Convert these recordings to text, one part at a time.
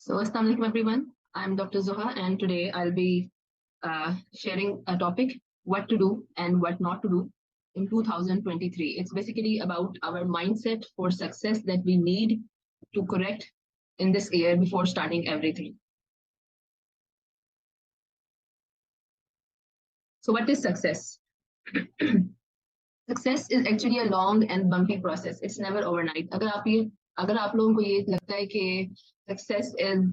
So, Assalamu alaikum everyone. I'm Dr. Zoha, and today I'll be sharing a topic: what to do and what not to do in 2023. It's basically about our mindset for success that we need to correct in this year before starting everything. So, what is success? Success is actually a long and bumpy process. It's never overnight. अगर आप लोगों को ये लगता है कि success is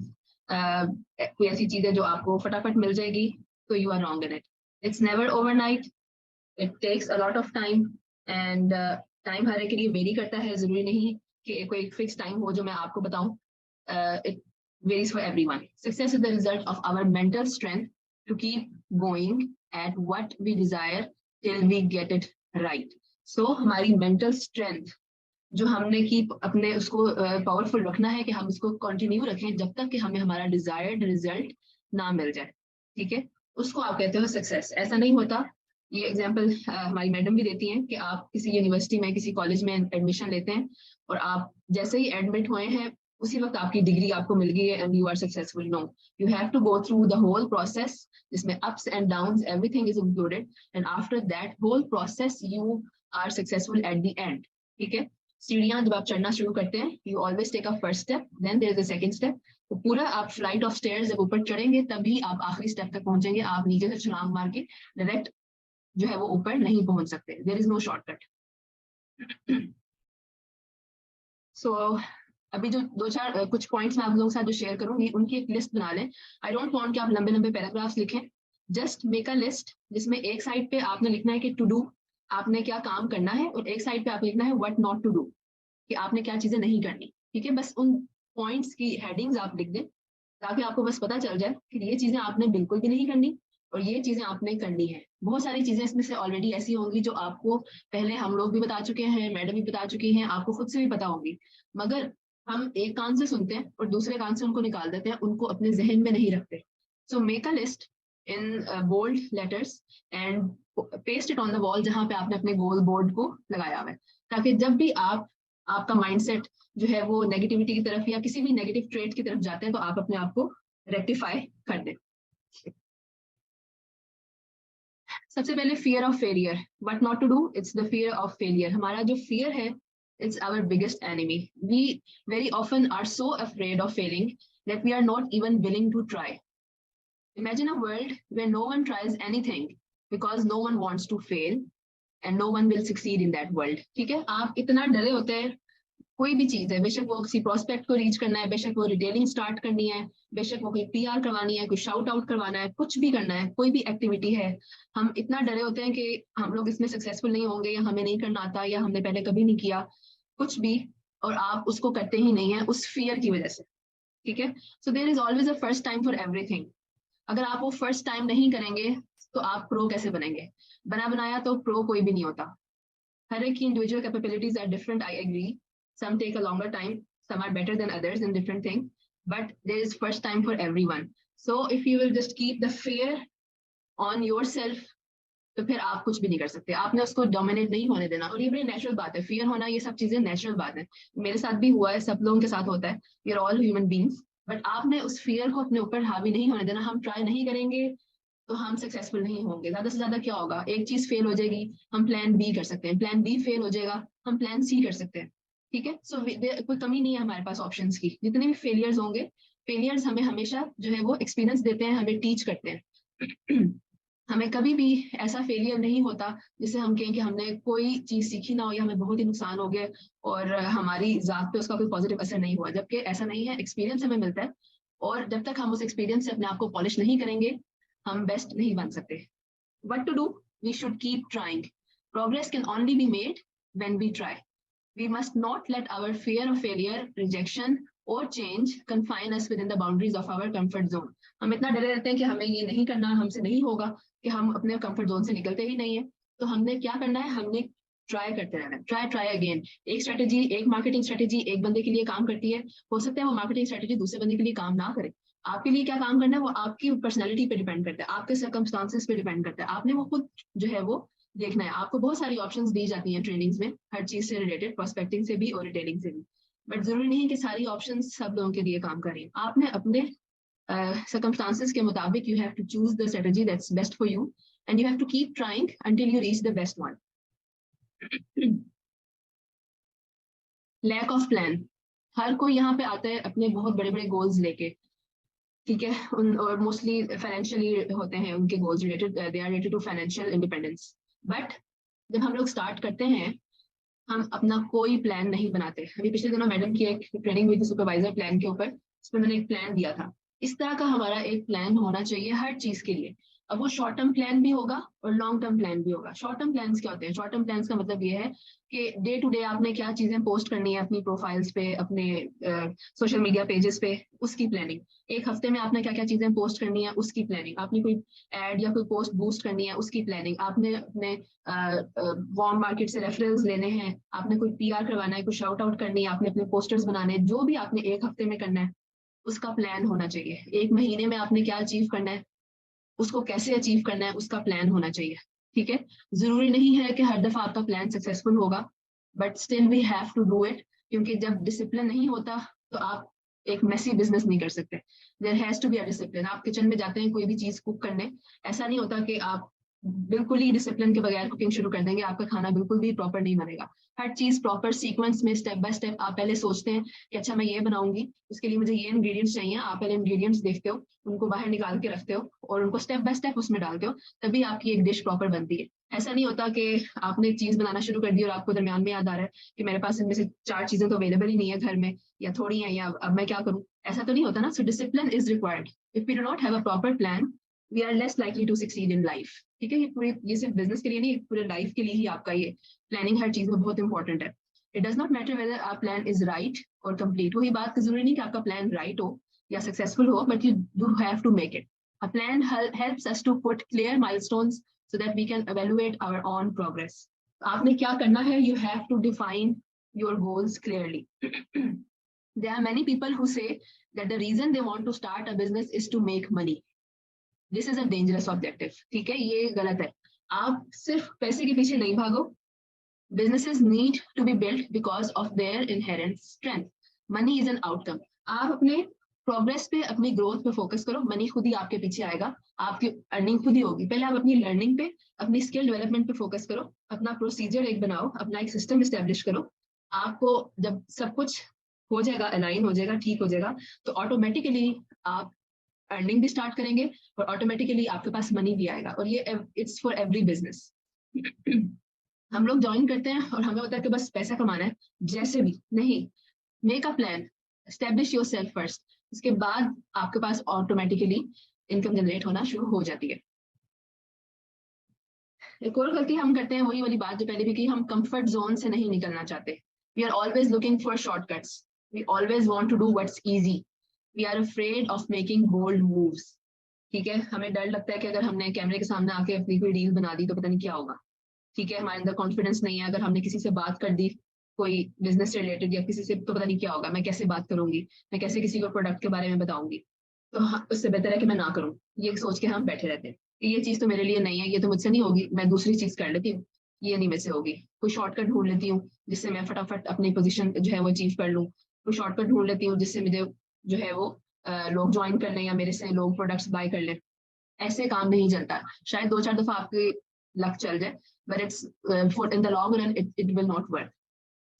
कोई ऐसी चीज है जो आपको फटाफट मिल जाएगी, तो you are wrong in it. It's never overnight. It takes a lot of time, and time हर एक के लिए वेरी करता है. जरूरी नहीं कि कोई फिक्स टाइम हो जो मैं आपको बताऊं. It varies for everyone. Success is the result of our mental strength to keep going at what we desire till we get it right. So हमारी mental strength जो हमने की अपने उसको पावरफुल रखना है कि हम इसको कंटिन्यू रखें जब तक कि हमें हमारा डिजायर्ड रिजल्ट ना मिल जाए. ठीक है, उसको आप कहते हो सक्सेस. ऐसा नहीं होता. ये एग्जांपल हमारी मैडम भी देती हैं कि आप किसी यूनिवर्सिटी में किसी कॉलेज में एडमिशन लेते हैं और आप जैसे ही एडमिट हुए हैं उसी वक्त आपकी डिग्री आपको मिल गई है and you are successful. No, you have to go through the whole process जिसमें ups and downs everything is included, and after that whole process you are successful at the end. ठीक है, सीढ़ियां जब आप चढ़ना शुरू करते हैं, you always take a first step, then there is a second step. तो पूरा आप फ्लाइट ऑफ स्टेयर्स जब ऊपर चढ़ेंगे तभी आप आखिरी स्टेप तक पहुंचेंगे. आप नीचे से छलांग मार के डायरेक्ट जो है वो ऊपर नहीं पहुंच सकते. There is no shortcut. So अभी जो दो चार कुछ पॉइंट्स मैं आप लोगों के साथ जो शेयर करूंगी उनकी एक लिस्ट बना लें. आई डोंट वांट कि आप लंबे लंबे पैराग्राफ्स लिखें. जस्ट मेक अ लिस्ट जिसमें एक साइड पे आपने लिखना है कि टू डू, आपने क्या काम करना है, और एक साइड पे आप लिखना है व्हाट नॉट टू डू, कि आपने क्या चीजें नहीं करनी. ठीक है, बस उन पॉइंट्स की हेडिंग्स आप लिख दें ताकि आपको बस पता चल जाए कि ये चीजें आपने बिल्कुल भी नहीं करनी और ये चीजें आपने करनी है. बहुत सारी चीजें इसमें से ऑलरेडी ऐसी होंगी जो आपको पहले हम लोग भी बता चुके हैं, मैडम भी बता चुकी हैं, आपको खुद से भी पता होगी, मगर हम एक कान से सुनते हैं और दूसरे कान से उनको निकाल देते हैं, उनको अपने जहन में नहीं रखते. So make a list in bold letters and paste it on the wall जहां पे आपने अपने गोल बोर्ड को लगाया हुआ है, ताकि जब भी आपका माइंडसेट जो है वो नेगेटिविटी की तरफ या किसी भी नेगेटिव ट्रेट की तरफ जाते हैं तो आप अपने आप को रेक्टिफाई कर दें. सबसे पहले fear of failure. What not to do, it's the fear of failure. हमारा जो फियर है, it's our biggest enemy. We very often are so afraid of failing that we are not even willing to try. Imagine a world where no one tries anything because no one wants to fail and no one will succeed in that world. ठीक है, आप इतना डरे होते हैं कोई भी चीज है, बेशक वो किसी प्रोस्पेक्ट को रीच करना है, बेशक वो रिटेलिंग स्टार्ट करनी है, बेशक वो कोई पीआर करवानी है, कोई शाउट आउट करवाना है, कुछ भी करना है, कोई भी एक्टिविटी है, हम इतना डरे होते हैं कि हम लोग इसमें सक्सेसफुल नहीं होंगे या हमें नहीं करना आता या हमने पहले कभी नहीं किया कुछ भी, और आप उसको करते ही नहीं है उस फियर की वजह से. ठीक है, so there is always a first time for everything. अगर आप वो फर्स्ट टाइम नहीं करेंगे तो आप प्रो कैसे बनेंगे? बना बनाया तो प्रो कोई भी नहीं होता. हर एक की individual capabilities are different, I agree. Some take a longer time, some are better than others in different things, but there is first time for everyone. So if you will just keep the fear on yourself, तो फिर आप कुछ भी नहीं कर सकते. आपने उसको डोमिनेट नहीं होने देना. और ये बड़ी नेचुरल बात है, फियर होना, ये सब चीजें नेचुरल बात है. मेरे साथ भी हुआ है, सब लोगों के साथ होता है. We are all human beings. But आपने उस फियर को अपने ऊपर हावी नहीं होने देना. हम ट्राई नहीं करेंगे तो हम सक्सेसफुल नहीं होंगे. ज्यादा से ज्यादा क्या होगा, एक चीज फेल हो जाएगी, हम प्लान बी कर सकते हैं, प्लान बी फेल हो जाएगा, हम प्लान सी कर सकते हैं. ठीक है, सो कोई कमी नहीं है हमारे पास ऑप्शंस की. जितने भी फेलियर्स होंगे, फेलियर्स हमें हमेशा जो है वो एक्सपीरियंस देते हैं, हमें टीच करते हैं. हमें कभी भी ऐसा फेलियर नहीं होता जिससे हम कहें कि हमने कोई चीज सीखी ना हो या हमें बहुत ही नुकसान हो गया और हमारी जात पे उसका कोई पॉजिटिव असर नहीं हुआ. जबकि ऐसा नहीं है, एक्सपीरियंस हमें मिलता है, और जब तक हम उस एक्सपीरियंस से अपने आप को पॉलिश नहीं करेंगे हम बेस्ट नहीं बन सकते. What to do? We should keep trying. Progress can only be made when we try. We must not let our fear of failure, rejection or change confine us within the boundaries of our comfort zone. हम इतना डरे रहते हैं कि हमें ये नहीं करना, हमसे नहीं होगा, कि हम अपने कंफर्ट जोन से निकलते ही नहीं है. तो हमने क्या करना है, हमने ट्राई करते रहना है. Try again. एक स्ट्रेटेजी, एक मार्केटिंग स्ट्रेटेजी एक बंदे के लिए काम करती है, हो सकता है वो मार्केटिंग स्ट्रेटेजी दूसरे बंदे के लिए काम ना करे. आपके लिए क्या काम करना है वो आपकी पर्सनैलिटी पे डिपेंड करता है, आपके सर्कमस्टांसेस पे डिपेंड करता है. आपने वो खुद जो है वो देखना है. आपको बहुत सारी ऑप्शंस दी जाती हैं ट्रेनिंग्स में, हर चीज से रिलेटेड, प्रोस्पेक्टिंग से भी और रिटेलिंग से भी. बट जरूरी नहीं है कि सारी ऑप्शंस सब लोगों के लिए काम करें। आपने अपने circumstances के मुताबिक you have to choose the strategy that's best for you and you have to keep trying until you reach the best one. Lack of plan. हर कोई यहाँ पे आता है अपने बहुत बड़े बड़े गोल्स लेके, ठीक है, उन और मोस्टली फाइनेंशियली होते हैं उनके goals related, they are related to financial independence. But जब हम लोग स्टार्ट करते हैं हम अपना कोई प्लान नहीं बनाते। अभी पिछले दिनों मैडम की एक ट्रेनिंग हुई थी सुपरवाइजर प्लान के ऊपर, उसमें मैंने एक प्लान दिया था। इस तरह का हमारा एक प्लान होना चाहिए हर चीज के लिए। अब वो शॉर्ट टर्म प्लान भी होगा और लॉन्ग टर्म प्लान भी होगा। शॉर्ट टर्म प्लान्स क्या होते हैं? शॉर्ट टर्म प्लान्स का मतलब ये है कि डे टू डे आपने क्या चीजें पोस्ट करनी है अपनी प्रोफाइल्स पे, अपने सोशल मीडिया पेजेस पे, उसकी प्लानिंग। एक हफ्ते में आपने क्या क्या चीजें पोस्ट करनी है उसकी प्लानिंग। आपने कोई एड या कोई पोस्ट बूस्ट करनी है उसकी प्लानिंग। आपने अपने वार्म मार्केट से रेफरेंस लेने हैं, आपने कोई पीआर करवाना है, कोई शाउट आउट करनी है, आपने अपने पोस्टर्स बनाने हैं, जो भी आपने एक हफ्ते में करना है उसका प्लान होना चाहिए। एक महीने में आपने क्या अचीव करना है, उसको कैसे अचीव करना है, उसका प्लान होना चाहिए। ठीक है, जरूरी नहीं है कि हर दफा आपका प्लान सक्सेसफुल होगा, but still we have to do it, क्योंकि जब डिसिप्लिन नहीं होता तो आप एक मेसी बिजनेस नहीं कर सकते। There has to be a discipline. आप किचन में जाते हैं कोई भी चीज कुक करने, ऐसा नहीं होता कि आप बिल्कुल ही डिसिप्लिन के बगैर कुकिंग शुरू कर देंगे, आपका खाना बिल्कुल भी प्रॉपर नहीं बनेगा। हर चीज प्रॉपर सीक्वेंस में स्टेप बाय स्टेप आप पहले सोचते हैं कि अच्छा मैं ये बनाऊंगी, उसके लिए मुझे ये इंग्रेडिएंट्स चाहिए। आप पहले इंग्रेडिएंट्स देखते हो, उनको बाहर निकाल के रखते हो और उनको स्टेप बाय स्टेप उसमें डालते हो, तभी आपकी एक डिश प्रॉपर बनती है। ऐसा नहीं होता कि आपने एक चीज बनाना शुरू कर दी और आपको दरमियान में याद आ रहा है कि मेरे पास इनमें से चार चीजें तो अवेलेबल ही नहीं है घर में, या थोड़ी है, या अब मैं क्या करूं। ऐसा तो नहीं होता ना। So discipline is required. If we do not have a proper plan we are less likely to succeed in life. ठीक है, ये पूरे, ये सिर्फ बिजनेस के लिए नहीं, पूरे लाइफ के लिए ही आपका ये प्लानिंग हर चीज में बहुत इंपॉर्टेंट है। It does not matter whether our plan is right और कंप्लीट। वही बात की जरूरी नहीं कि आपका प्लान राइट हो या सक्सेसफुल हो, but you do have to make it. A plan helps us to put clear milestones so that we can evaluate our own progress. आपने क्या करना है? You have to define your goals clearly. There are many people who say that the reason they want to start a business is to make money. This is a dangerous objective. ठीक है, ये गलत है। आप सिर्फ पैसे के पीछे नहीं भागो। Businesses need to be built because of their inherent strength. Money is an outcome. आप अपने प्रोग्रेस पे, अपनी ग्रोथ पे फोकस करो, मनी खुद ही आपके पीछे आएगा, आपकी अर्निंग खुद ही होगी। पहले आप अपनी लर्निंग पे, अपनी स्किल डेवलपमेंट पे फोकस करो, अपना प्रोसीजर एक बनाओ, अपना एक सिस्टम इस्टेब्लिश करो। आपको जब सब कुछ हो जाएगा, अलाइन हो जाएगा, ठीक हो जाएगा, तो ऑटोमेटिकली आप अर्निंग भी स्टार्ट करेंगे और ऑटोमेटिकली आपके पास मनी भी आएगा। और ये इट्स फॉर एवरी बिजनेस। हम लोग ज्वाइन करते हैं और हमें होता है कि बस पैसा कमाना है, जैसे भी नहीं। Make a plan, establish your self first, उसके बाद आपके पास ऑटोमेटिकली इनकम जनरेट होना शुरू हो जाती है। एक और गलती हम करते हैं, वही वाली बात जो पहले भी की, हम कंफर्ट जोन से नहीं निकलना चाहते। We are always looking for shortcuts, we always want to do what's easy, we are afraid of making bold moves. ठीक है, हमें डर लगता है कि अगर हमने कैमरे के सामने आके अपनी कोई रील बना दी तो पता नहीं क्या होगा। ठीक है, हमारे अंदर कॉन्फिडेंस नहीं है। अगर हमने किसी से बात कर दी कोई बिजनेस से रिलेटेड या किसी से, तो पता नहीं क्या होगा, मैं कैसे बात करूंगी, मैं कैसे किसी को प्रोडक्ट के बारे में बताऊंगी। तो हाँ, उससे बेहतर है कि मैं ना करूँ, ये सोच के हम बैठे रहते हैं। ये चीज तो मेरे लिए नहीं है, ये तो मुझसे नहीं होगी, मैं दूसरी चीज कर लेती हूँ, ये नहीं मेरे से होगी। कोई शॉर्टकट ढूंढ लेती हूँ जिससे मैं फटाफट अपनी पोजीशन जो है वो अचीव कर लूँ। कोई शॉर्टकट ढूंढ लेती हूँ जिससे मुझे जो है वो लोग ज्वाइन कर लें या मेरे से लोग प्रोडक्ट्स बाय कर लें। ऐसे काम नहीं चलता। शायद दो चार दफा आपके लक चल जाए, but it's for in the long run it will not work.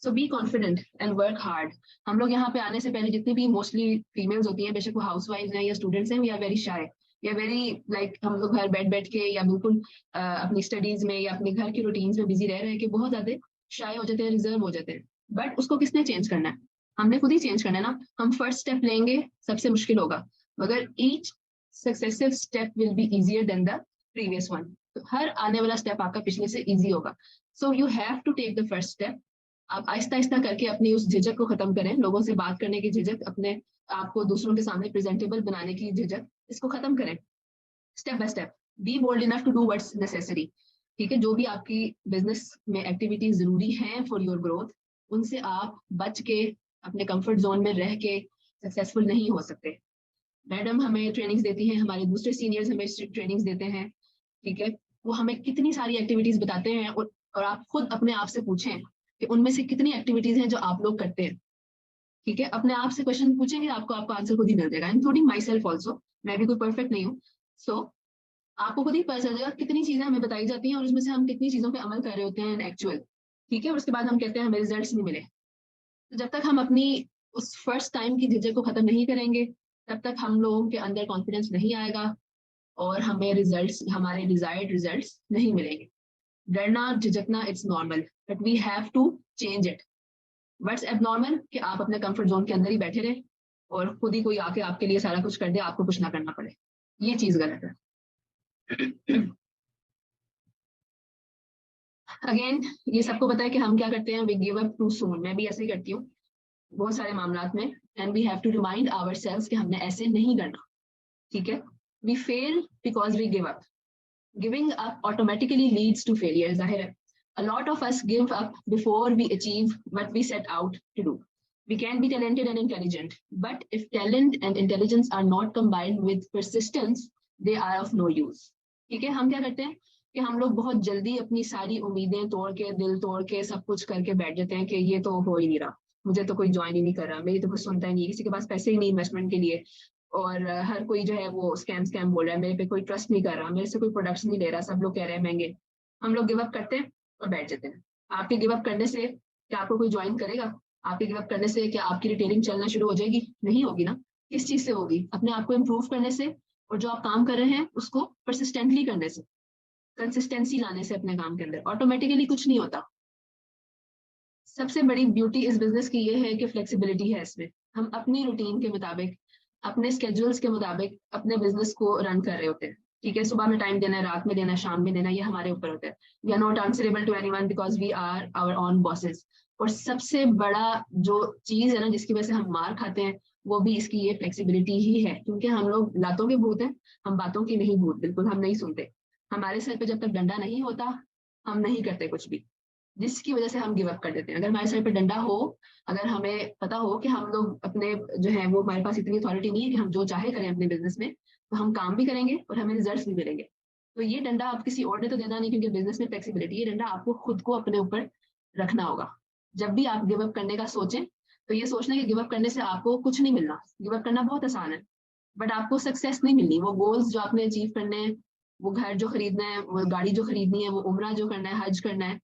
So be confident and work hard. हम लोग यहाँ पे आने से पहले जितनी भी मोस्टली फीमेल्स होती हैं, बेशक वो हाउस वाइफ हैं या स्टूडेंट्स हैं, we are very shy, we are very like, हम लोग घर बैठ बैठ के या बिल्कुल अपनी स्टडीज में या अपने घर की रूटीन्स में बिजी रह रहे के बहुत ज्यादा शाय हो जाते हैं, रिजर्व हो जाते हैं। बट उसको किसने चेंज करना है? हमने खुद ही चेंज करना है ना। हम फर्स्ट स्टेप लेंगे, सबसे मुश्किल होगा, मगर each successive step will be easier than the previous one. तो हर आने वाला स्टेप आपका पिछले से इजी होगा। So you have to take the first step. आप आहिस्ता आहिस्ता करके अपनी उस झिझक को खत्म करें, लोगों से बात करने की झिझक, अपने आपको दूसरों के सामने प्रेजेंटेबल बनाने की झिझक, इसको खत्म करें step by step. Be bold enough to do what's necessary. ठीक है, जो भी आपकी बिजनेस में एक्टिविटीज जरूरी हैं फॉर योर ग्रोथ, उनसे आप बच के अपने कंफर्ट जोन में रह के सक्सेसफुल नहीं हो सकते। मैडम हमें ट्रेनिंग्स देती हैं, हमारे दूसरे सीनियर्स हमें ट्रेनिंग्स देते हैं, ठीक है, वो हमें कितनी सारी एक्टिविटीज बताते हैं, और आप खुद अपने आप से पूछें कि उनमें से कितनी एक्टिविटीज हैं जो आप लोग करते हैं। ठीक है, अपने आप से क्वेश्चन पूछेंगे, आपको आपका आंसर खुद ही मिल जाएगा, इंक्लूडिंग माई सेल्फ ऑल्सो। मैं भी कोई परफेक्ट नहीं हूँ। सो आपको खुद ही पता चल जाएगा कितनी चीजें हमें बताई जाती हैं और उसमें से हम कितनी चीजों पे अमल कर रहे होते हैं एक्चुअल। ठीक है, और उसके बाद हम कहते हैं हमें रिजल्ट्स नहीं मिले। तो जब तक हम अपनी उस फर्स्ट टाइम की झिझक को खत्म नहीं करेंगे, तब तक हम लोगों के अंदर कॉन्फिडेंस नहीं आएगा और हमें रिजल्ट्स, हमारे डिजायर्ड रिजल्ट्स नहीं मिलेंगे। डरना झिझकना it's normal, but we have to change it. What's abnormal कि आप अपने कंफर्ट जोन के अंदर ही बैठे रहे और खुद ही कोई आके आपके लिए सारा कुछ कर दे, आपको कुछ ना करना पड़े। ये चीज गलत है। अगेन, ये सबको पता है कि हम क्या करते हैं, we give up too soon. मैं भी ऐसे ही करती हूँ बहुत सारे मामलात में। And we have to remind ourselves कि हमने ऐसे नहीं करना। ठीक है, we fail because we give up. Giving up automatically leads to failure, जाहिर है। A lot of us give up before we achieve what we set out to do. We can be talented and intelligent, but if talent and intelligence are not combined with persistence, they are of no use. ठीक है, हम क्या करते हैं कि हम लोग बहुत जल्दी अपनी सारी उम्मीदें तोड़ के, दिल तोड़ के, सब कुछ करके बैठ जाते हैं कि ये तो हो ही नहीं रहा, मुझे तो कोई ज्वाइन ही नहीं कर रहा, मेरी तो कुछ सुनता ही नहीं, किसी के पास पैसे ही नहीं इन्वेस्टमेंट के लिए, और हर कोई जो है वो स्कैम स्कैम बोल रहा है, मेरे पे कोई ट्रस्ट नहीं कर रहा, मेरे से कोई प्रोडक्ट्स नहीं ले रहा, सब लोग कह रहे हैं महंगे। हम लोग गिव अप करते हैं और बैठ जाते हैं। आपके गिव अप करने से क्या आपको कोई ज्वाइन करेगा? आपके गिव अप करने से क्या आपकी रिटेलिंग चलना शुरू हो जाएगी? नहीं होगी ना। किस चीज से होगी? अपने आप को इम्प्रूव करने से, और जो आप काम कर रहे हैं उसको परसिस्टेंटली करने से, कंसिस्टेंसी लाने से अपने काम के अंदर। ऑटोमेटिकली कुछ नहीं होता। सबसे बड़ी ब्यूटी इस बिजनेस की ये है कि फ्लेक्सिबिलिटी है इसमें। हम अपनी रूटीन के मुताबिक, अपने स्केड्यूल्स के मुताबिक अपने बिजनेस को रन कर रहे होते हैं। ठीक है, सुबह में टाइम देना है, रात में देना है, शाम में देना है, ये हमारे ऊपर होता है। We are not answerable to anyone because we are our own bosses. और सबसे बड़ा जो चीज है ना जिसकी वजह से हम मार खाते हैं, वो भी इसकी ये फ्लेक्सिबिलिटी ही है, क्योंकि हम लोग लातों के भूत हैं, हम बातों की नहीं भूत, बिल्कुल हम नहीं सुनते। हमारे सर पे जब तक डंडा नहीं होता, हम नहीं करते कुछ भी, जिसकी वजह से हम गिव अप कर देते हैं। अगर हमारे सर पे डंडा हो, अगर हमें पता हो कि हम लोग अपने जो है वो, हमारे पास इतनी अथॉरिटी नहीं है कि हम जो चाहे करें अपने बिजनेस में, तो हम काम भी करेंगे और हमें रिजल्ट्स भी मिलेंगे। तो ये डंडा आप किसी और ने तो देना नहीं, क्योंकि बिजनेस में फ्लेक्सिबिलिटी, ये डंडा आपको खुद को अपने ऊपर रखना होगा। जब भी आप गिव अप करने का सोचें, तो ये सोचना कि गिव अप करने से आपको कुछ नहीं मिलना। गिव अप करना बहुत आसान है, बट आपको सक्सेस नहीं मिलनी। वो गोल्स जो आपने अचीव करने हैं, वो घर जो खरीदना है, वो गाड़ी जो खरीदनी है, वो उम्रा जो करना है, हज करना है,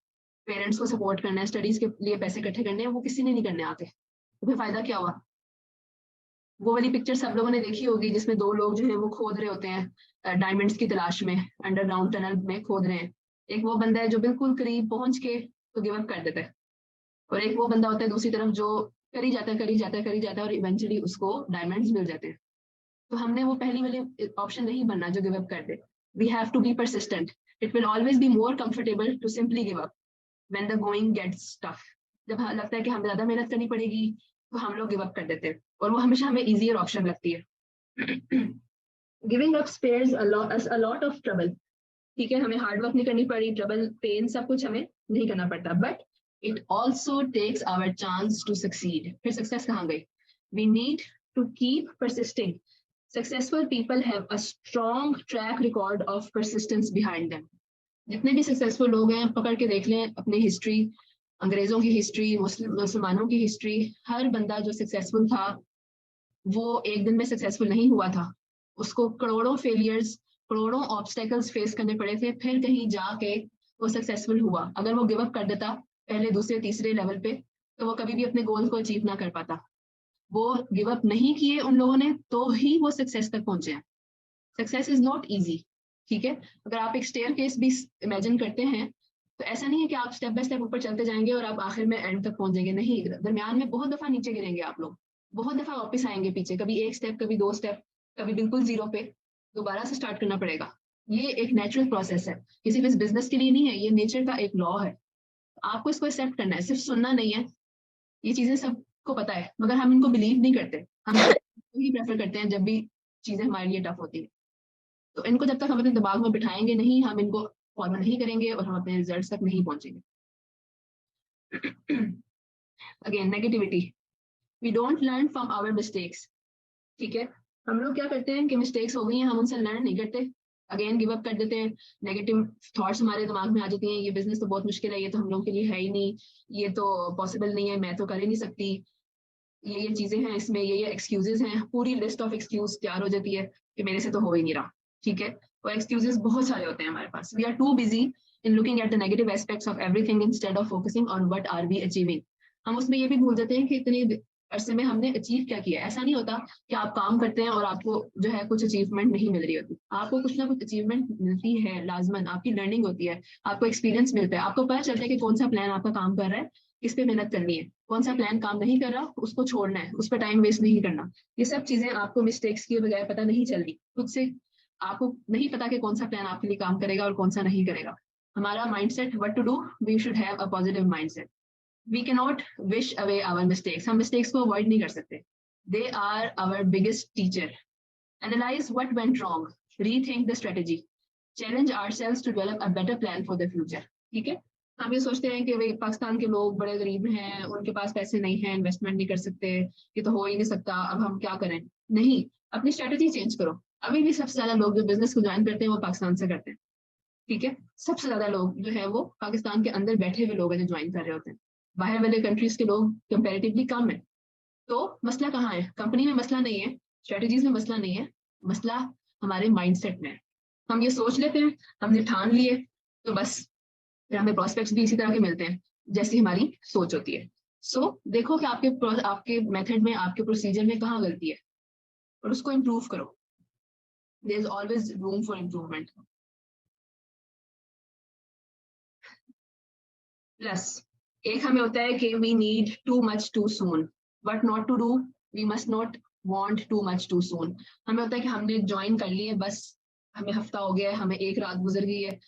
पेरेंट्स को सपोर्ट करना है, स्टडीज के लिए पैसे इकट्ठे करने हैं, वो किसी ने नहीं करने आते। तो फिर फायदा क्या हुआ? वो वाली पिक्चर सब लोगों ने देखी होगी जिसमें दो लोग जो है वो खोद रहे होते हैं डायमंड्स की तलाश में, अंडरग्राउंड टनल में खोद रहे हैं। एक वो बंदा है जो बिल्कुल करीब पहुंच के तो गिव अप कर देता है, और एक वो बंदा होता है दूसरी तरफ जो करी जाता है, करी जाता है, करी जाता है, और इवेंचुअली उसको डायमंड्स मिल जाते हैं। तो हमने वो पहली वाली ऑप्शन नहीं बनना जो गिव अप कर दे। We have to be persistent. It will always be more comfortable to simply give up when the going gets tough. जब लगता है कि हमें ज्यादा मेहनत करनी पड़ेगी, तो हम लोग गिव अप कर देते हैं, और वो हमेशा हमें इजियर ऑप्शन लगती है। Giving up spares a lot of trouble. ठीक है, हमें हार्ड वर्क नहीं करनी पड़ी, ट्रबल, पेन, सब कुछ हमें नहीं करना पड़ता, but it also takes our chance to succeed. फिर सक्सेस कहाँ गई? We need to keep persisting. Successful people have a strong track record of persistence behind them. जितने भी सक्सेसफुल लोग हैं, पकड़ के देख लें अपनी हिस्ट्री, अंग्रेजों की हिस्ट्री, मुसलमानों की हिस्ट्री, हर बंदा जो सक्सेसफुल था, वो एक दिन में सक्सेसफुल नहीं हुआ था। उसको करोड़ों फेलियर्स, करोड़ों ऑब्स्टेकल्स फेस करने पड़े थे, फिर कहीं जाके वो सक्सेसफुल हुआ। अगर वो गिव अप कर देता पहले, दूसरे, तीसरे लेवल पे, तो वो कभी भी अपने गोल को अचीव ना कर पाता। वो गिव अप नहीं किए उन लोगों ने, तो ही वो सक्सेस तक पहुंचे हैं। Success is not easy. ठीक है, अगर आप एक स्टेयर केस भी इमेजिन करते हैं, तो ऐसा नहीं है कि आप स्टेप बाय स्टेप ऊपर चलते जाएंगे और आप आखिर में एंड तक पहुंच जाएंगे। नहीं, दरमियान में बहुत दफा नीचे गिरेंगे आप लोग, बहुत दफा वापस आएंगे पीछे, कभी एक स्टेप, कभी दो स्टेप, कभी बिल्कुल जीरो पे, दोबारा से स्टार्ट करना पड़ेगा। ये एक नेचुरल प्रोसेस है, किसी भी बिजनेस के लिए नहीं है, ये नेचर का एक लॉ है। आपको इसको एक्सेप्ट करना है, सिर्फ सुनना नहीं है। ये चीजें सबको पता है, मगर हम इनको बिलीव नहीं करते। हम ही प्रेफर करते हैं जब भी चीजें हमारे लिए टफ होती है। तो इनको जब तक हम अपने दिमाग में बिठाएंगे नहीं, हम इनको फॉलो नहीं करेंगे, और हम अपने रिजल्ट तक नहीं पहुंचेंगे। Again, negativity. We don't learn from our mistakes. ठीक है, हम लोग क्या करते हैं कि मिस्टेक्स हो गई हैं, हम उनसे लर्न नहीं करते, अगेन गिव अप कर देते हैं। नेगेटिव थॉट्स हमारे दिमाग में आ जाती हैं, ये बिजनेस तो बहुत मुश्किल है, ये तो हम लोग के लिए है ही नहीं, ये तो पॉसिबल नहीं है, मैं तो कर ही नहीं सकती। ये चीजें हैं इसमें, ये एक्सक्यूजेस हैं, पूरी लिस्ट ऑफ एक्सक्यूज तैयार हो जाती है कि मेरे से तो हो ही नहीं रहा, ठीक है। और एक्सक्यूजेस बहुत सारे होते हैं हमारे पास। We are too busy in looking at the negative aspects of everything instead of focusing on what are we achieving. हम उसमें ये भी भूल जाते हैं कि इतने अरसे में हमने अचीव क्या किया है। ऐसा नहीं होता कि आप काम करते हैं और आपको जो है कुछ अचीवमेंट नहीं मिल रही होती, आपको कुछ ना कुछ अचीवमेंट मिलती है लाजमन, आपकी लर्निंग होती है, आपको एक्सपीरियंस मिलता है, आपको पता चलता है कि कौन सा प्लान आपका काम कर रहा है, किस पे मेहनत करनी है, कौन सा प्लान काम नहीं कर रहा उसको छोड़ना है, उस पर टाइम वेस्ट नहीं करना। ये सब चीजें आपको मिस्टेक्स के बगैर पता नहीं चल रही खुद से, आपको नहीं पता कि कौन सा प्लान आपके लिए काम करेगा और कौन सा नहीं करेगा। हमारा mindset what to do, we should have a positive mindset. We can not wish away our mistakes, हम मिस्टेक्स को अवॉइड नहीं कर सकते। They are our biggest teacher. Analyse what went wrong, rethink the strategy, challenge ourselves to develop a better plan for the future. ठीक है, हम ये सोचते हैं कि भाई पाकिस्तान के लोग बड़े गरीब हैं, उनके पास पैसे नहीं हैं, इन्वेस्टमेंट नहीं कर सकते, ये तो हो ही नहीं सकता, अब हम क्या करें। नहीं, अपनी स्ट्रेटेजी चेंज करो। अभी भी सबसे ज्यादा लोग जो बिजनेस को ज्वाइन करते हैं वो पाकिस्तान से करते हैं, ठीक है। सबसे ज्यादा लोग जो है वो पाकिस्तान के अंदर बैठे हुए लोग हैं जो ज्वाइन कर रहे होते हैं, बाहर वाले कंट्रीज के लोग कंपेरेटिवली कम है। तो मसला कहाँ है? कंपनी में मसला नहीं है, स्ट्रेटेजीज में मसला नहीं है, मसला हमारे माइंडसेट में है। हम ये सोच लेते हैं, हमने ठान लिए, तो बस फिर हमें प्रोस्पेक्ट्स भी इसी तरह के मिलते हैं जैसी हमारी सोच होती है। देखो कि आपके आपके मेथड में, आपके प्रोसीजर में कहाँ गलती है और उसको इम्प्रूव करो। There is always room for improvement. Plus एक हमें होता है कि we need too much too soon, but not to do, we must not want too much too soon. हमें होता है कि हमने ज्वाइन कर लिए, बस हमें हफ्ता हो गया है, हमें एक रात गुजर गई है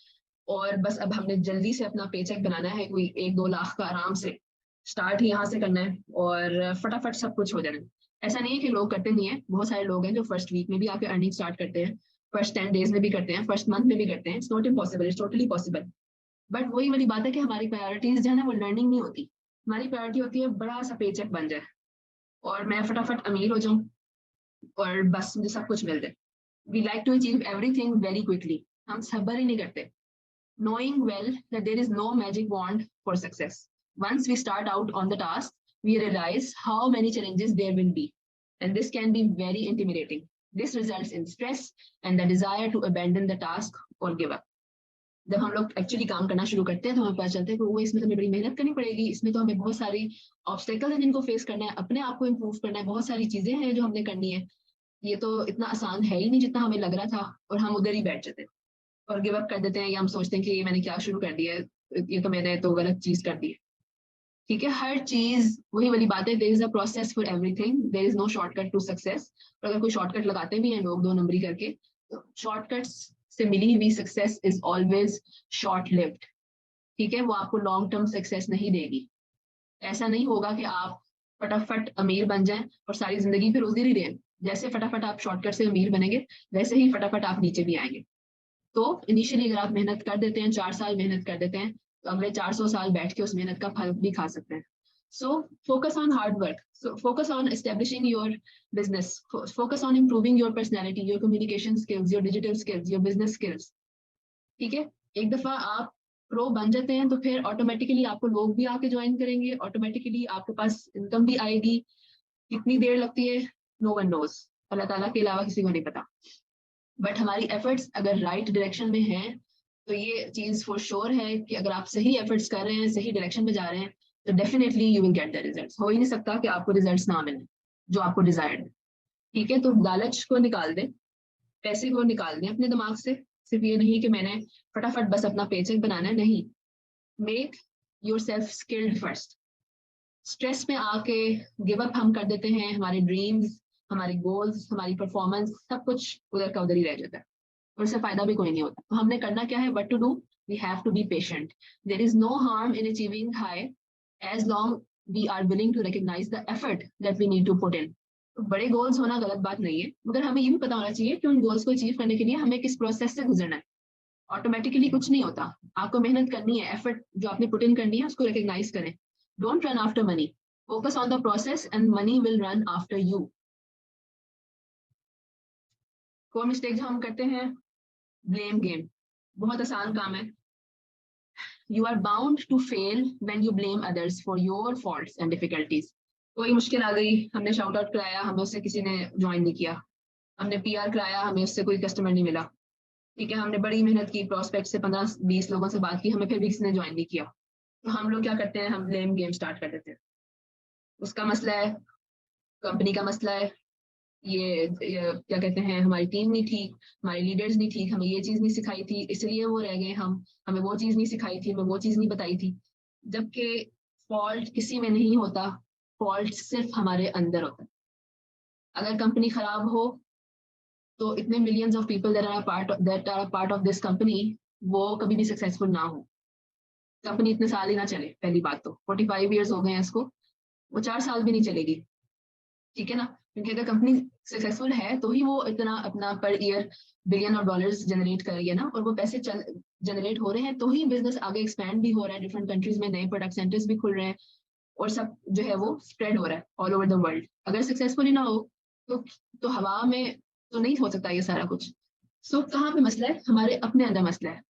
और बस अब हमने जल्दी से अपना पेचेक बनाना है, कोई 1-2 लाख का आराम से स्टार्ट ही यहाँ से करना है और फटाफट सब कुछ हो जाना है। ऐसा नहीं है कि लोग करते नहीं है, बहुत सारे लोग हैं जो फर्स्ट वीक में भी आके अर्निंग स्टार्ट करते हैं, फर्स्ट 10 डेज में भी करते हैं, फर्स्ट मंथ में भी करते हैं। It's not impossible, it's totally possible. But वही वाली बात है कि हमारी प्रायोरिटीज जो है ना वो लर्निंग नहीं होती, हमारी प्रायोरिटी होती है बड़ा सा पेचेक बन जाए और मैं फटाफट अमीर हो जाऊं और बस मुझे सब कुछ मिल जाए। We like to achieve everything very quickly, हम सब्र ही नहीं करते। knowing well that there is no magic wand for success. Once we start out on the task, we realize how many challenges there will be, and this can be very intimidating. This results in stress and the desire to abandon the task or give up. जब हम लोग actually काम करना शुरू करते हैं तो हमें पता चलता है कि वो इसमें तो हमें बड़ी मेहनत करनी पड़ेगी, इसमें तो हमें बहुत सारी ऑब्स्टेकल्स हैं जिनको फेस करना है, अपने आप को इम्प्रूव करना है, बहुत सारी चीजें हैं जो हमने करनी है, ये तो इतना आसान है ही नहीं जितना हमें लग रहा था। और हम उधर ही बैठ जाते हैं और गिव अप कर देते हैं, या हम सोचते हैं कि ये मैंने क्या शुरू कर दिया है, ये तो मैंने तो गलत चीज कर दी है। ठीक है, हर चीज वही वाली बात है, there is a process for everything, there is no shortcut to success. और अगर कोई शॉर्टकट लगाते भी हैं लोग 2 नंबरी करके, तो शॉर्टकट्स से मिली हुई success is always short lived. ठीक है, वो आपको लॉन्ग टर्म सक्सेस नहीं देगी। ऐसा नहीं होगा कि आप फटाफट अमीर बन जाएं और सारी जिंदगी फिर उधर ही रहें। जैसे फटाफट आप शॉर्टकट से अमीर बनेंगे, वैसे ही फटाफट आप नीचे भी आएंगे। तो इनिशियली अगर आप मेहनत कर देते हैं, 4 साल मेहनत कर देते हैं, तो अगले 400 साल बैठ के उस मेहनत का फल भी खा सकते हैं। So focus on hard work, so focus on establishing your business, focus on improving your personality, your communication skills, your digital skills, your business skills. ठीक है, एक दफा आप प्रो बन जाते हैं तो फिर ऑटोमेटिकली आपको लोग भी आके ज्वाइन करेंगे, ऑटोमेटिकली आपके पास इनकम भी आएगी। कितनी देर लगती है, नो वन नोज, अल्लाह ताला के अलावा किसी को नहीं पता। बट हमारी एफर्ट्स अगर राइट डायरेक्शन में हैं तो ये चीज फॉर श्योर है कि अगर आप सही एफर्ट्स कर रहे हैं, सही डायरेक्शन में जा रहे हैं, तो definitely you will get the results. हो ही नहीं सकता कि आपको रिजल्ट्स ना मिले जो आपको डिजायर्ड है। ठीक है, तो लालच को निकाल दें, पैसे को निकाल दें अपने दिमाग से। सिर्फ ये नहीं कि मैंने फटाफट बस अपना पेचेक बनाना है, नहीं, make your self skilled first. Stress में आके गिव अप हम कर देते हैं, हमारे ड्रीम्स, हमारे गोल्स, हमारी परफॉर्मेंस, सब कुछ उधर का उधर ही रह जाता है और उससे फायदा भी कोई नहीं होता। तो हमने करना क्या है, what to do, we have to be patient. There is no harm in achieving high as long we are willing to recognise the effort that we need to put in. तो बड़े गोल्स होना गलत बात नहीं है, मगर हमें ये भी पता होना चाहिए कि उन गोल्स को अचीव करने के लिए हमें किस प्रोसेस से गुजरना है। ऑटोमेटिकली कुछ नहीं होता, आपको मेहनत करनी है, एफर्ट जो आपने पुट इन करनी है उसको रिकॉग्नाइज करें। Don't run after money, focus on the process and money will run after you. कोई मिस्टेक जो हम करते हैं, ब्लेम गेम, बहुत आसान काम है। You are bound to fail when you blame others for your faults and difficulties. कोई मुश्किल आ गई, हमने शाउट आउट कराया, हमें उससे किसी ने ज्वाइन नहीं किया, हमने पीआर कराया, हमें उससे कोई कस्टमर नहीं मिला, ठीक है, हमने बड़ी मेहनत की, प्रोस्पेक्ट से 15-20 लोगों से बात की, हमें फिर भी किसी ने ज्वाइन नहीं किया, तो हम लोग क्या करते हैं, हम ब्लेम गेम स्टार्ट कर देते हैं। उसका मसला है, कंपनी का मसला है, ये क्या कहते हैं, हमारी टीम नहीं ठीक, हमारे लीडर्स नहीं ठीक, हमें ये चीज नहीं सिखाई थी इसलिए वो रह गए, हम हमें वो चीज नहीं सिखाई थी, हमें वो चीज नहीं बताई थी। जबकि फॉल्ट किसी में नहीं होता, फॉल्ट सिर्फ हमारे अंदर होता है। अगर कंपनी खराब हो तो इतने millions of people that are part of this company, वो कभी भी सक्सेसफुल ना हो, कंपनी इतने साल ही ना चले। पहली बात तो 45 ईयर्स हो गए हैं इसको, वो 4 साल भी नहीं चलेगी, ठीक है ना, क्योंकि अगर कंपनी सक्सेसफुल है तो ही वो इतना अपना per year billion of dollars generate कर रही है ना, और वो पैसे चल जनरेट हो रहे हैं तो ही बिजनेस आगे एक्सपैंड भी हो रहा है, डिफरेंट कंट्रीज में नए प्रोडक्ट सेंटर्स भी खुल रहे हैं, और सब जो है वो स्प्रेड हो रहा है ऑल ओवर द वर्ल्ड। अगर सक्सेसफुल ही ना हो तो हवा में तो नहीं हो सकता ये सारा कुछ। सो कहाँ पे मसला है, हमारे अपने अंदर मसला है।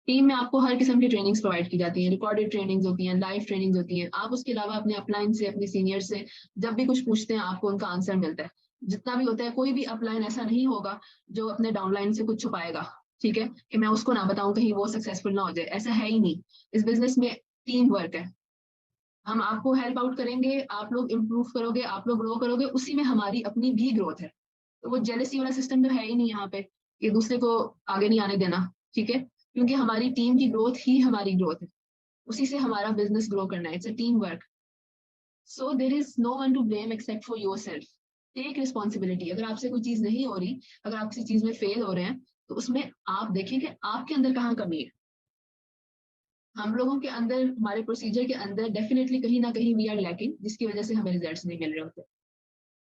टीम में आपको हर किस्म की ट्रेनिंग्स प्रोवाइड की जाती हैं, रिकॉर्डेड ट्रेनिंग्स होती हैं, लाइव ट्रेनिंग्स होती हैं, आप उसके अलावा अपने अपलाइन से, अपने सीनियर से जब भी कुछ पूछते हैं आपको उनका आंसर मिलता है। जितना भी होता है, कोई भी अपलाइन ऐसा नहीं होगा जो अपने डाउनलाइन से कुछ छुपाएगा, ठीक है, कि मैं उसको ना बताऊं कहीं वो सक्सेसफुल ना हो जाए, ऐसा है ही नहीं। इस बिजनेस में टीम वर्क है, हम आपको हेल्प आउट करेंगे, आप लोग इम्प्रूव करोगे, आप लोग ग्रो करोगे, उसी में हमारी अपनी भी ग्रोथ है। तो वो जेलसी वाला सिस्टम तो है ही नहीं यहाँ पे, ये दूसरे को आगे नहीं आने देना, ठीक है, क्योंकि हमारी टीम की ग्रोथ ही हमारी ग्रोथ है, उसी से हमारा बिजनेस ग्रो करना है, it's a team work. So there is no one to blame except for yourself. Take responsibility, अगर आपसे कोई चीज नहीं हो रही, अगर आप किसी चीज में फेल हो रहे हैं, तो उसमें आप देखें कि आपके अंदर कहाँ कमी है। हम लोगों के अंदर, हमारे प्रोसीजर के अंदर डेफिनेटली कहीं ना कहीं वी आर लैकिंग, जिसकी वजह से हमें रिजल्ट्स नहीं मिल रहे होते।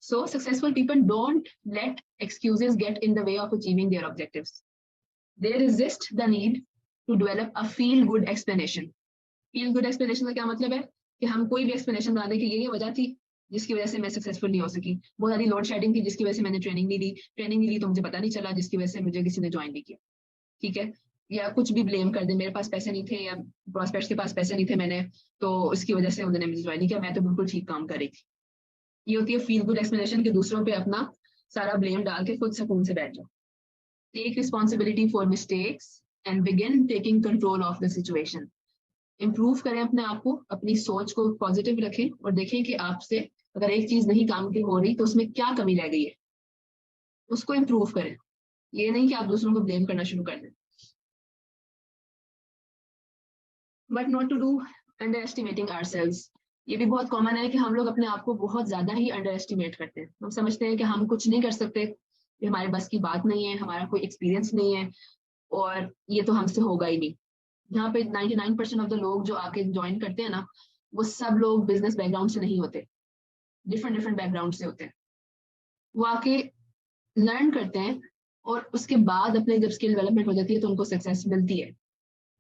So successful people don't let excuses get in the way of achieving their objectives, they resist the need to develop a feel good explanation. Feel good explanation का क्या मतलब है, कि हम कोई भी एक्सप्लेनेशन बना दें कि ये वजह थी जिसकी वजह से मैं सक्सेसफुल नहीं हो सकी, बहुत सारी लोड शेडिंग थी जिसकी वजह से मैंने ट्रेनिंग नहीं ली तो मुझे पता नहीं चला, जिसकी वजह से मुझे किसी ने ज्वाइन नहीं किया, ठीक है, या कुछ भी ब्लेम कर दे, मेरे पास पैसे नहीं थे या प्रोस्पेक्ट्स के पास पैसे नहीं थे, मैंने तो इसकी वजह से उन्होंने मुझे ज्वाइन नहीं किया, मैं तो बिल्कुल ठीक काम कर रही थी। ये होती है फील गुड एक्सप्लेनेशन, कि दूसरों पे अपना सारा ब्लेम डाल के खुद सुकून से बैठ जाओ। Take responsibility for mistakes and begin taking control of the situation. Improve करें अपने आप को, अपनी सोच को पॉजिटिव रखें, और देखें कि आपसे अगर एक चीज नहीं काम की हो रही तो उसमें क्या कमी रह गई है, उसको इम्प्रूव करें। ये नहीं कि आप दूसरों को ब्लेम करना शुरू कर दें। But not to do underestimating our. ये भी बहुत कॉमन है कि हम लोग अपने आप को बहुत ज्यादा ही अंडर एस्टिमेट करते हैं, हम समझते हैं कि हम कुछ नहीं कर सकते, ये हमारे बस की बात नहीं है, हमारा कोई एक्सपीरियंस नहीं है, और ये तो हमसे होगा ही नहीं। यहाँ पे 99% ऑफ द लोग जो आके ज्वाइन करते हैं ना, वो सब लोग बिजनेस बैकग्राउंड से नहीं होते, डिफरेंट डिफरेंट बैकग्राउंड से होते हैं। वो आके लर्न करते हैं, और उसके बाद अपने जब स्किल डेवलपमेंट हो जाती है तो उनको सक्सेस मिलती है।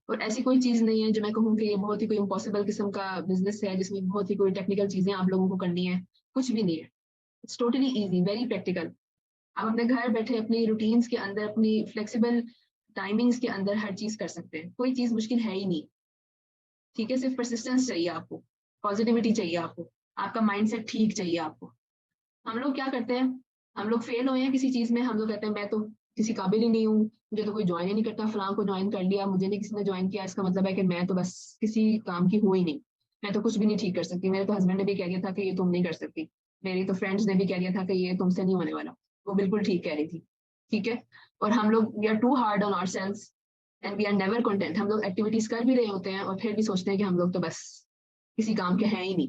और ऐसी कोई चीज नहीं है जो मैं कहूँ कि ये बहुत ही कोई इम्पॉसिबल किस्म का बिजनेस है जिसमें बहुत ही कोई टेक्निकल चीजें आप लोगों को करनी है, कुछ भी नहीं है। It's totally easy, very practical. आप अपने घर बैठे अपनी रूटीन्स के अंदर, अपनी फ्लेक्सिबल टाइमिंग्स के अंदर हर चीज कर सकते हैं, कोई चीज मुश्किल है ही नहीं, ठीक है, सिर्फ परसिस्टेंस चाहिए आपको, पॉजिटिविटी चाहिए आपको, आपका माइंडसेट ठीक चाहिए आपको। हम लोग क्या करते हैं, हम लोग फेल हुए हैं किसी चीज में, हम लोग कहते हैं मैं तो किसी काबिल ही नहीं हूँ, मुझे तो कोई ज्वाइन ही नहीं करता, फलां को ज्वाइन कर लिया, मुझे नहीं किसी ने ज्वाइन किया, इसका मतलब है कि मैं तो बस किसी काम की हुई नहीं, मैं तो कुछ भी नहीं ठीक कर सकती, मेरे तो हस्बैंड ने भी कह दिया था कि ये तुम नहीं कर सकती, मेरी तो फ्रेंड्स ने भी कह दिया था कि ये तुमसे नहीं होने वाला, वो बिल्कुल ठीक कह रही थी, ठीक है। और हम लोग we are too hard on ourselves and we are never content, हम लोग एक्टिविटीज कर भी रहे होते हैं और फिर भी सोचते हैं कि हम लोग तो बस किसी काम के हैं ही नहीं।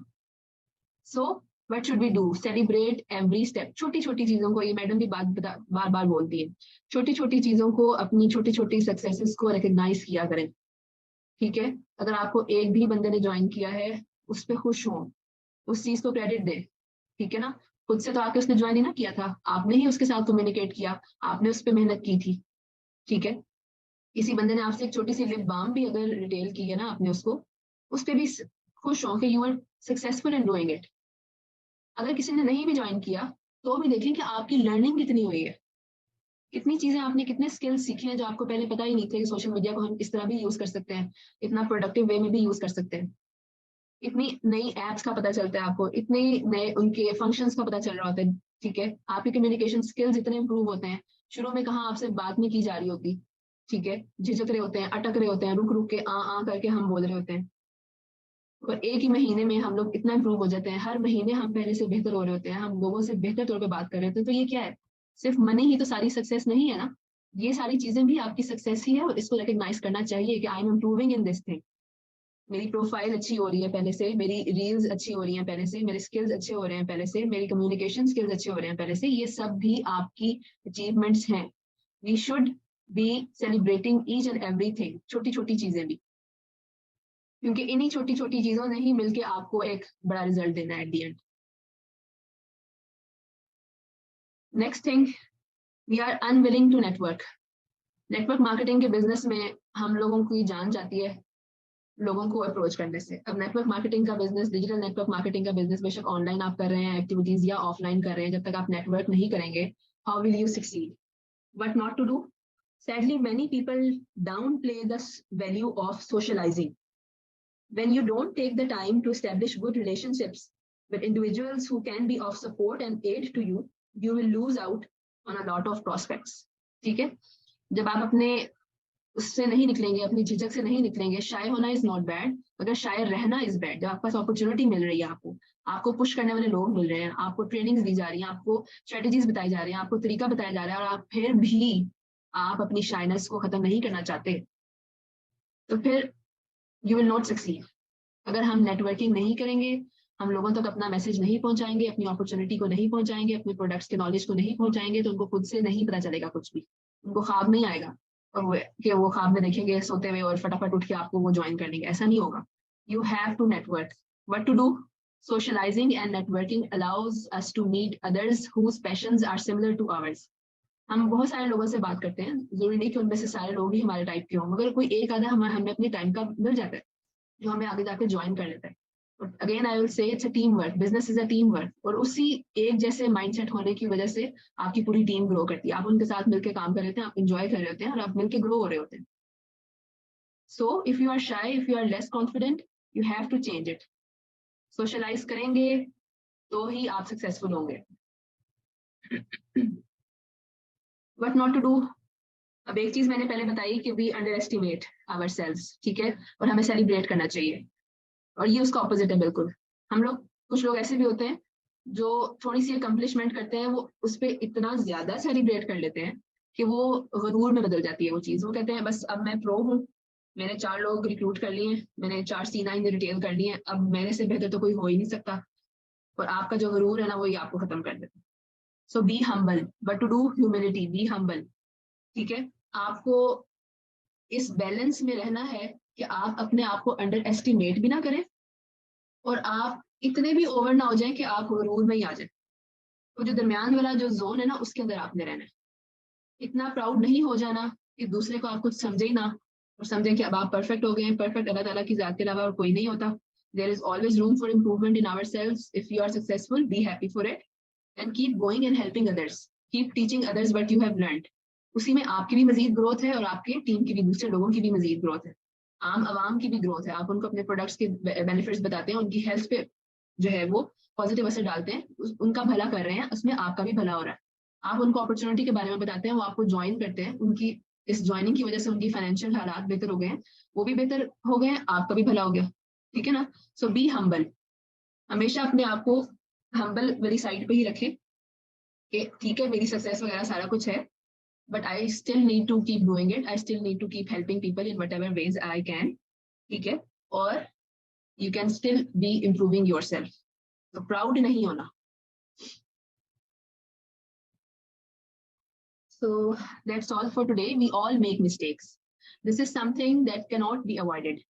So what should we do, celebrate every step, छोटी छोटी चीजों को, ये मैडम भी बार बार बोलती है, छोटी छोटी चीजों को, अपनी छोटी छोटी सक्सेसेस को रिकग्नाइज किया करें, ठीक है। अगर आपको एक भी बंदे ने ज्वाइन किया है, उस पर खुश हो, उस चीज को क्रेडिट दे, ठीक है ना। खुद से तो आके उसने ज्वाइन ही ना किया था, आपने ही उसके साथ कम्युनिकेट किया, आपने उस पर मेहनत की थी, ठीक है। किसी बंदे ने आपसे एक छोटी सी लिप बाम भी अगर रिटेल की है ना आपने उसको, उस पर भी खुश हो कि you are successful in doing it. अगर किसी ने नहीं भी ज्वाइन किया तो भी देखें कि आपकी लर्निंग कितनी हुई है, कितनी चीजें आपने, कितने स्किल्स सीखे हैं जो आपको पहले पता ही नहीं थे कि सोशल मीडिया को हम इस तरह भी यूज कर सकते हैं, इतना प्रोडक्टिव वे में भी यूज कर सकते हैं। इतनी नई एप्स का पता चलता है आपको, इतने नए उनके फंक्शंस का पता चल रहा होता है, ठीक है। आपके कम्युनिकेशन स्किल्स इतने इंप्रूव होते हैं। शुरू में कहाँ आपसे बात नहीं की जा रही होती, ठीक है, झिझक रहे होते हैं, अटक रहे होते हैं, रुक रुक के आ करके हम बोल रहे होते हैं। और एक ही महीने में हम लोग इतना इंप्रूव हो जाते हैं, हर महीने हम पहले से बेहतर हो रहे होते हैं, हम लोगों से बेहतर तौर पे बात कर रहे होते हैं। तो ये क्या है, सिर्फ मनी ही तो सारी सक्सेस नहीं है ना। ये सारी चीजें भी आपकी सक्सेस ही है, और इसको रिकग्नाइज करना चाहिए कि I am improving in this thing. मेरी प्रोफाइल अच्छी हो रही है पहले से, मेरी रील्स अच्छी हो रही हैं पहले से, मेरे स्किल्स अच्छे हो रहे हैं पहले से, मेरी कम्युनिकेशन स्किल्स अच्छे हो रहे हैं पहले से। ये सब भी आपकी अचीवमेंट्स हैं। We should be celebrating each and everything, छोटी छोटी चीजें भी, क्योंकि इन्हीं छोटी छोटी चीजों ने ही मिलके आपको एक बड़ा रिजल्ट देना है at the end. Next thing, we are unwilling to network. Network marketing के बिजनेस में हम लोगों की जान जाती है लोगों को अप्रोच करने से। अब नेटवर्क मार्केटिंग का बिजनेस, डिजिटल नेटवर्क मार्केटिंग का बिजनेस, बेशक ऑनलाइन आप कर रहे हैं एक्टिविटीज या ऑफलाइन कर रहे हैं, जब तक आप नेटवर्क नहीं करेंगे, how will you succeed? What not to do? Sadly, many people downplay the value of socializing. When you don't take the time to establish good relationships with individuals who can be of support and aid to you, you will lose out on a lot of prospects. ठीक है, जब आप अपने उससे नहीं निकलेंगे, अपनी झिझक से नहीं निकलेंगे, शाय होना इज नॉट बैड, मगर शायर रहना इज बैड। जब आपके पास अपॉर्चुनिटी मिल रही है, आपको पुश करने वाले लोग मिल रहे हैं, आपको ट्रेनिंग्स दी जा रही हैं, आपको स्ट्रेटेजीज बताई जा रही हैं, आपको तरीका बताया जा रहा है, और आप फिर भी आप अपनी शाइनेस को खत्म नहीं करना चाहते, तो फिर यू विल नॉट सक्सीड। अगर हम नेटवर्किंग नहीं करेंगे, हम लोगों तक अपना मैसेज नहीं पहुंचाएंगे, अपनी अपॉर्चुनिटी को नहीं पहुंचाएंगे, अपने प्रोडक्ट्स के नॉलेज को नहीं पहुंचाएंगे, तो उनको खुद से नहीं पता चलेगा कुछ भी, उनको ख्वाब नहीं आएगा और वो ख्वाब में देखेंगे सोते हुए और फटाफट उठ के आपको वो ज्वाइन कर लेंगे। ऐसा नहीं होगा। You have to network. What to do? Socializing and networking allows us to meet others whose passions are similar to ours. हम बहुत सारे लोगों से बात करते हैं, जरूरी नहीं कि उनमें से सारे लोग ही हमारे टाइप के हों, मगर कोई एक आधा हमें अपने टाइम का मिल जाता है जो हमें आगे जाके ज्वाइन कर लेता है। Again I will say it's a team work, business is a team work, और उसी एक जैसे माइंडसेट होने की वजह से आपकी पूरी टीम ग्रो करती है। आप उनके साथ मिलकर काम कर रहे हैं, आप इंजॉय कर रहे होते हैं, और आप मिलकर ग्रो हो रहे होते हैं। So if you are shy, if you are less confident, you have to change it. Socialise करेंगे तो ही आप सक्सेसफुल होंगे। What not to do? अब एक चीज मैंने पहले बताई कि we underestimate ourselves, ठीक है, और हमें सेलिब्रेट करना चाहिए, और ये उसका ऑपोजिट है बिल्कुल। हम लोग, कुछ लोग ऐसे भी होते हैं जो थोड़ी सी अकम्पलिशमेंट करते हैं, वो उस पर इतना ज्यादा सेलिब्रेट कर लेते हैं कि वो गरूर में बदल जाती है वो चीज। वो कहते हैं बस अब मैं प्रो हूँ, मैंने 4 लोग रिक्रूट कर लिए, मैंने 4 C9 रिटेल कर लिए, अब मेरे से बेहतर तो कोई हो ही नहीं सकता। और आपका जो गरूर है ना, वही आपको खत्म कर देता है। So be humble, but to do humility, be humble, ठीक है। आपको इस बैलेंस में रहना है कि आप अपने आप को अंडर एस्टिमेट भी ना करें, और आप इतने भी ओवर ना हो जाए कि आप गरूर में ही आ जाए। तो जो दरमियान वाला जो जोन है ना, उसके अंदर आपने रहना है। इतना प्राउड नहीं हो जाना कि दूसरे को आप कुछ समझे ही ना, और समझे कि अब आप परफेक्ट हो गए हैं। परफेक्ट अल्लाह ताला की जात के अलावा और कोई नहीं होता। There is always room for improvement in ourselves. If you are successful, be happy for it and keep going and helping others, keep teaching others what you have learned. उसी में आपकी भी मजीद ग्रोथ है, और आपके team की भी, दूसरे लोगों की भी मजीद ग्रोथ है, आम आवाम की भी ग्रोथ है। आप उनको अपने प्रोडक्ट्स के बेनिफिट्स बताते हैं, उनकी हेल्थ पे जो है वो पॉजिटिव असर डालते हैं, उनका भला कर रहे हैं, उसमें आपका भी भला हो रहा है। आप उनको अपॉर्चुनिटी के बारे में बताते हैं, वो आपको ज्वाइन करते हैं, उनकी इस ज्वाइनिंग की वजह से उनकी फाइनेंशियल हालात बेहतर हो गए हैं, वो भी बेहतर हो गए हैं, आपका भी भला हो गया, ठीक है ना। सो बी हम्बल। हमेशा अपने आप को हम्बल वाली साइड पे ही रखें कि ठीक है, मेरी सक्सेस वगैरह सारा कुछ है, but I still need to keep doing it. I still need to keep helping people in whatever ways I can. ठीक है, और you can still be improving yourself. तो proud नहीं होना। So that's all for today. We all make mistakes. This is something that cannot be avoided,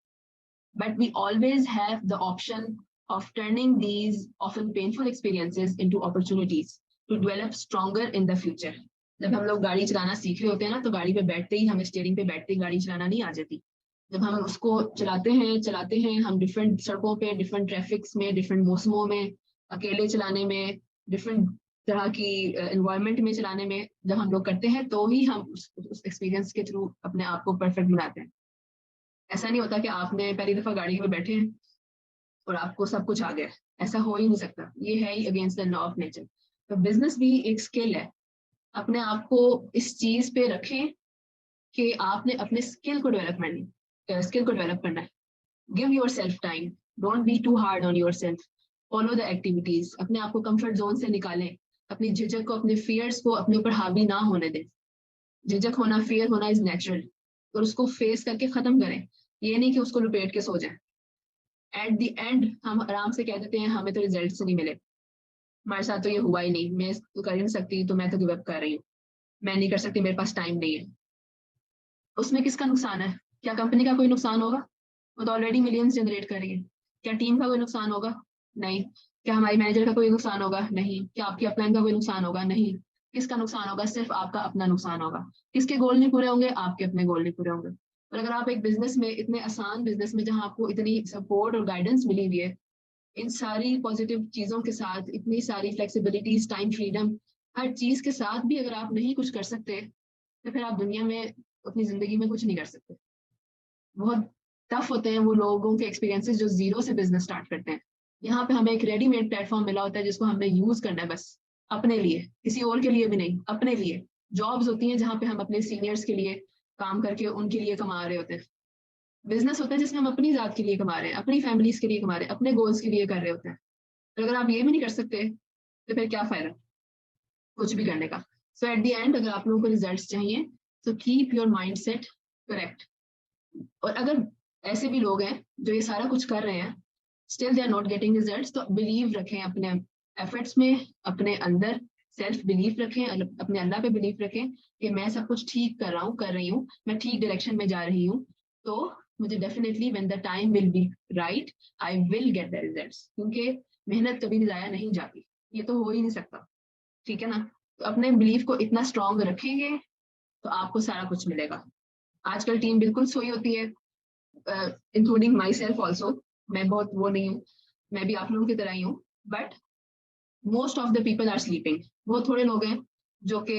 but we always have the option of turning these often painful experiences into opportunities to develop stronger in the future. जब हम लोग गाड़ी चलाना सीख रहे होते हैं ना, तो गाड़ी पे बैठते ही, हमें स्टीयरिंग पे बैठते ही गाड़ी चलाना नहीं आ जाती। जब हम उसको चलाते हैं हम डिफरेंट सड़कों पे, डिफरेंट ट्रैफिक्स में, डिफरेंट मौसमों में, अकेले चलाने में, डिफरेंट तरह की एनवायरनमेंट में चलाने में, जब हम लोग करते हैं तो ही हम उस एक्सपीरियंस के थ्रू अपने आप को परफेक्ट बनाते हैं। ऐसा नहीं होता कि आपने पहली दफा गाड़ी में बैठे हैं और आपको सब कुछ आ गया, ऐसा हो ही नहीं सकता, ये है ही against the law of nature. तो बिजनेस भी एक स्किल है, अपने आप को इस चीज पे रखें कि आपने अपने स्किल को डेवलप करना है। Give yourself time, don't be too hard on yourself, follow the activities, अपने आप को कंफर्ट जोन से निकालें, अपनी झिझक को, अपने फियर्स को अपने ऊपर हावी ना होने दें। झिझक होना, फियर होना इज नेचुरल, और उसको फेस करके खत्म करें, ये नहीं कि उसको लुपेट के सो जाए। एट द एंड हम आराम से कह देते हैं हमें तो रिजल्ट नहीं मिले, हमारे साथ तो ये हुआ ही नहीं, मैं तो कर ही नहीं सकती, तो मैं तो गिव अप कर रही हूँ, मैं नहीं कर सकती, मेरे पास टाइम नहीं है। उसमें किसका नुकसान है? क्या कंपनी का कोई नुकसान होगा? वो तो ऑलरेडी मिलियंस जनरेट कर रही है। क्या टीम का कोई नुकसान होगा? नहीं। क्या हमारी मैनेजर का कोई नुकसान होगा? नहीं। क्या आपकी अपलाइन का कोई नुकसान होगा? नहीं। किसका नुकसान होगा? सिर्फ आपका अपना नुकसान होगा। किसके गोल नहीं पूरे होंगे? आपके अपने गोल नहीं पूरे होंगे। और अगर आप एक बिजनेस में, इतने आसान बिजनेस में जहां आपको इतनी सपोर्ट और गाइडेंस मिली हुई है, इन सारी पॉजिटिव चीजों के साथ, इतनी सारी फ्लेक्सिबिलिटीज, टाइम फ्रीडम, हर चीज के साथ भी अगर आप नहीं कुछ कर सकते, तो फिर आप दुनिया में अपनी जिंदगी में कुछ नहीं कर सकते। बहुत टफ होते हैं वो लोगों के एक्सपीरियंसेस जो जीरो से बिजनेस स्टार्ट करते हैं। यहाँ पे हमें एक रेडीमेड प्लेटफॉर्म मिला होता है जिसको हमें यूज करना है बस, अपने लिए, किसी और के लिए भी नहीं, अपने लिए। जॉब्स होती हैं जहाँ पे हम अपने सीनियर्स के लिए काम करके उनके लिए कमा रहे होते हैं। बिजनेस होता है जिसमें हम अपनी जात के लिए कमा रहे हैं, अपनी फैमिलीज के लिए कमा रहे हैं, अपने गोल्स के लिए कर रहे होते हैं। तो अगर आप ये भी नहीं कर सकते, तो फिर क्या फायदा कुछ भी करने का? सो एट द एंड, अगर आप लोगों को रिजल्ट चाहिए, तो keep your mind set correct. और अगर ऐसे भी लोग हैं जो ये सारा कुछ कर रहे हैं, still they are not getting results, तो बिलीव रखें अपने एफर्ट्स में, अपने अंदर सेल्फ बिलीफ रखें, अपने अल्लाह पे बिलीफ रखें कि मैं सब कुछ ठीक कर रहा हूँ, कर रही हूँ, मैं ठीक डायरेक्शन में जा रही हूँ। तो मुझे definitely when the time will be right, I will get the results, क्योंकि मेहनत कभी भी जाया नहीं जाती, ये तो हो ही नहीं सकता। ठीक है ना? तो अपने बिलीफ को इतना स्ट्रांग रखेंगे तो आपको सारा कुछ मिलेगा। आजकल टीम बिल्कुल सोई होती है, इंक्लूडिंग माई सेल्फ ऑल्सो। मैं बहुत वो नहीं हूँ, मैं भी आप लोगों की तरह ही हूँ, but most of the people are sleeping. बहुत थोड़े लोग हैं जो कि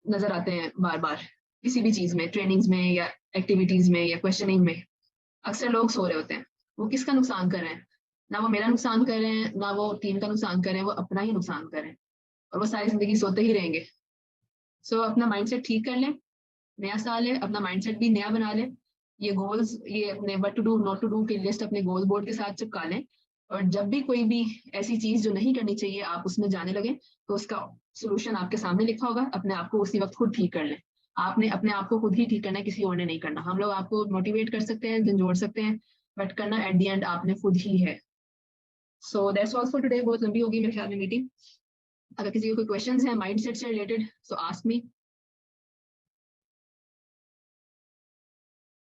नजर आते हैं बार बार किसी भी चीज में, ट्रेनिंग्स में या एक्टिविटीज में या क्वेश्चनिंग में। अक्सर लोग सो रहे होते हैं। वो किसका नुकसान कर रहे हैं? ना वो मेरा नुकसान कर रहे हैं, ना वो टीम का नुकसान कर रहे हैं, वो अपना ही नुकसान कर रहे हैं, और वो सारी जिंदगी सोते ही रहेंगे। सो अपना माइंडसेट ठीक कर लें, नया साल है, अपना माइंडसेट भी नया बना लें। ये गोल्स, ये अपने what to do not to do की लिस्ट अपने गोल बोर्ड के साथ चिपका लें, और जब भी कोई भी ऐसी चीज जो नहीं करनी चाहिए आप उसमें जाने लगे, तो उसका सोल्यूशन आपके सामने लिखा होगा, अपने आप को उसी वक्त खुद ठीक कर लें। आपने अपने आप को खुद ही ठीक करना है, किसी और ने नहीं करना। हम लोग आपको मोटिवेट कर सकते हैं, झंझोड़ सकते हैं, बट करना एट द एंड आपने खुद ही है। So that's all for today. बहुत लंबी होगी मेरे ख्याल में मीटिंग। अगर किसी को कोई क्वेश्चंस हैं माइंडसेट से रिलेटेड, सो आस्क मी।